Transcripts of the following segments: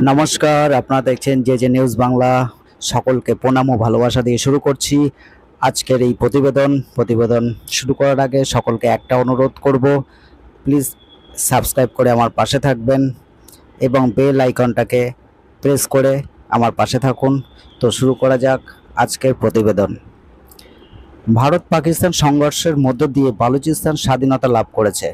নমস্কার, আপনারা দেখছেন যে নিউজ বাংলা। সকলকে প্রণাম ও ভালোবাসা দিয়ে শুরু করছি আজকের এই প্রতিবেদন শুরু করার আগে সকলকে একটা অনুরোধ করব, প্লিজ সাবস্ক্রাইব করে আমার পাশে থাকবেন এবং বেল আইকনটাকে প্রেস করে আমার পাশে থাকুন। তো শুরু করা যাক আজকের প্রতিবেদন। ভারত পাকিস্তান সংঘর্ষের মধ্য দিয়ে বালুচিস্তান স্বাধীনতা লাভ করেছে।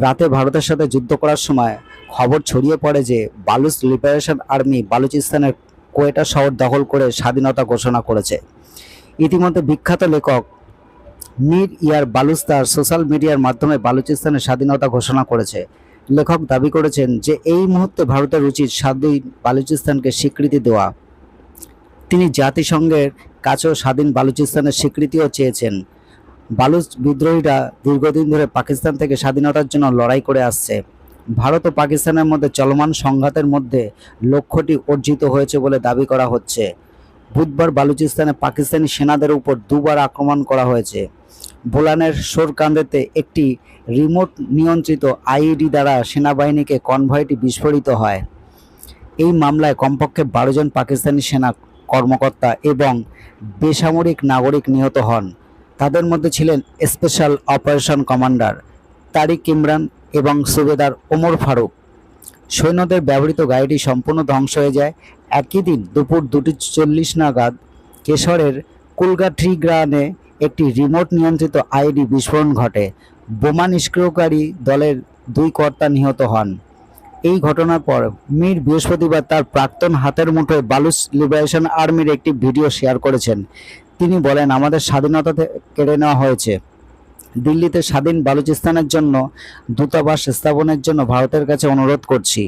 রাতে ভারতের সাথে যুদ্ধ করার সময় খবর ছড়িয়ে পড়ে যে বালুচ লিবারেশন আর্মি বালুচিস্তানের কোয়েটা শহর দখল করে স্বাধীনতা ঘোষণা করেছে। ইতিমধ্যে বিখ্যাত লেখক মীর ইয়ার বালুচ তার সোশ্যাল মিডিয়ার মাধ্যমে বালুচিস্তানের স্বাধীনতা ঘোষণা করেছে। লেখক দাবি করেছেন যে এই মুহূর্তে ভারতের উচিত স্বাধীন বালুচিস্তানকে স্বীকৃতি দেওয়া। তিনি জাতিসংঘের কাছেও স্বাধীন বালুচিস্তানের স্বীকৃতিও চেয়েছেন। বালুচ বিদ্রোহীরা দীর্ঘদিন ধরে পাকিস্তান থেকে স্বাধীনতার জন্য লড়াই করে আসছে। ভারত ও পাকিস্তানের মধ্যে চলমান সংঘাতের মধ্যে লক্ষ্যটি অর্জিত হয়েছে বলে দাবি করা হচ্ছে। বুধবার বালুচিস্তানে পাকিস্তানি সেনাদের উপর দুবার আক্রমণ করা হয়েছে। বোলানের সোরকান্দেতে একটি রিমোট নিয়ন্ত্রিত আইইডি দ্বারা সেনাবাহিনীকে কনভয়টি বিস্ফোরিত হয়। এই মামলায় কমপক্ষে 12 জন পাকিস্তানি সেনা কর্মকর্তা এবং বেসামরিক নাগরিক নিহত হন। তাদের মধ্যে ছিলেন স্পেশাল অপারেশন কমান্ডার তারিক ইমরান এবং সুবেদার ওমর ফারুক। সৈন্যদের ব্যবহৃত গাড়িটি সম্পূর্ণ ধ্বংস হয়ে যায়। একই দিন দুপুর 2:40 নাগাদ কেশরের কুলগাঠি গ্রামে একটি রিমোট নিয়ন্ত্রিত আইডি বিস্ফোরণ ঘটে। বোমা নিষ্ক্রিয়কারী দলের 2 কর্তা নিহত হন। এই ঘটনার পর মীর বৃহস্পতিবার তার প্রাক্তন হাতের মুঠোয় বালুচ লিবারেশন আর্মির একটি ভিডিও শেয়ার করেছেন। তিনি বলেন, আমাদের স্বাধীনতা কেড়ে নেওয়া হয়েছে। দিল্লিতে স্বাধীন বালুচিস্তানের জন্য দূতাবাস স্থাপনের জন্য ভারতের কাছে অনুরোধ করছি।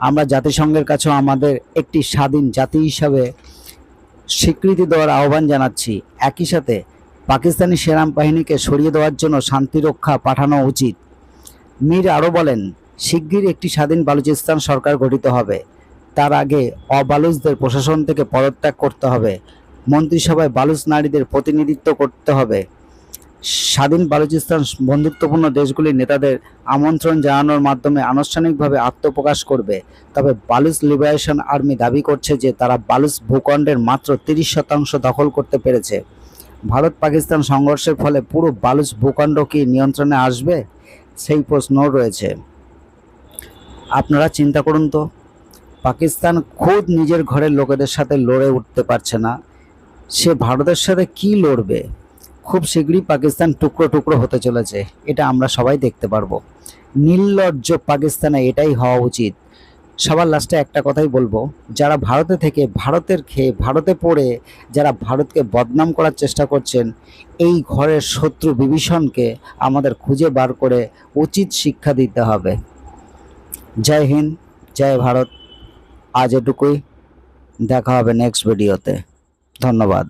আমরা জাতিসংঘের কাছেও আমাদের একটি স্বাধীন জাতি হিসাবে স্বীকৃতি দেওয়ার আহ্বান জানাচ্ছি। একই সাথে পাকিস্তানি সেনাবাহিনীকে সরিয়ে দেওয়ার জন্য শান্তিরক্ষা পাঠানো উচিত। মীর আরও বলেন, শিগগির একটি স্বাধীন বালুচিস্তান সরকার গঠিত হবে। তার আগে অবালুচদের প্রশাসন থেকে পদত্যাগ করতে হবে। মন্ত্রিসভায় বালুচ নারীদের প্রতিনিধিত্ব করতে হবে। স্বাধীন বালুচিস্তান বন্ধুত্বপূর্ণ দেশগুলির নেতাদের আমন্ত্রণ জানানোর মাধ্যমে আনুষ্ঠানিকভাবে আত্মপ্রকাশ করবে। তবে বালুচ লিবারেশন আর্মি দাবি করছে যে তারা বালুচ ভূখণ্ডের মাত্র 30% দখল করতে পেরেছে। ভারত পাকিস্তান সংঘর্ষের ফলে পুরো বালুচ ভূখণ্ড কি নিয়ন্ত্রণে আসবে, সেই প্রশ্নও রয়েছে। আপনারা চিন্তা করুন তো, পাকিস্তান খোদ নিজের ঘরের লোকেদের সাথে লড়ে উঠতে পারছে না, সে ভারতের সাথে কি লড়বে? খুব শীঘ্রই পাকিস্তান টুকরো টুকরো হতে চলেছে, এটা আমরা সবাই দেখতে পারবো। নির্লজ্জ পাকিস্তানে এটাই হওয়া উচিত। সবার লাস্টে একটা কথাই বলবো, যারা ভারতে থেকে ভারতের খেয়ে ভারতে পড়ে যারা ভারতকে বদনাম করার চেষ্টা করছেন, এই ঘরের শত্রু বিভীষণকে আমাদের খুঁজে বার করে উচিত শিক্ষা দিতে হবে। জয় হিন্দ, জয় ভারত। আজ এটুকুই, দেখা হবে নেক্সট ভিডিওতে। ধন্যবাদ।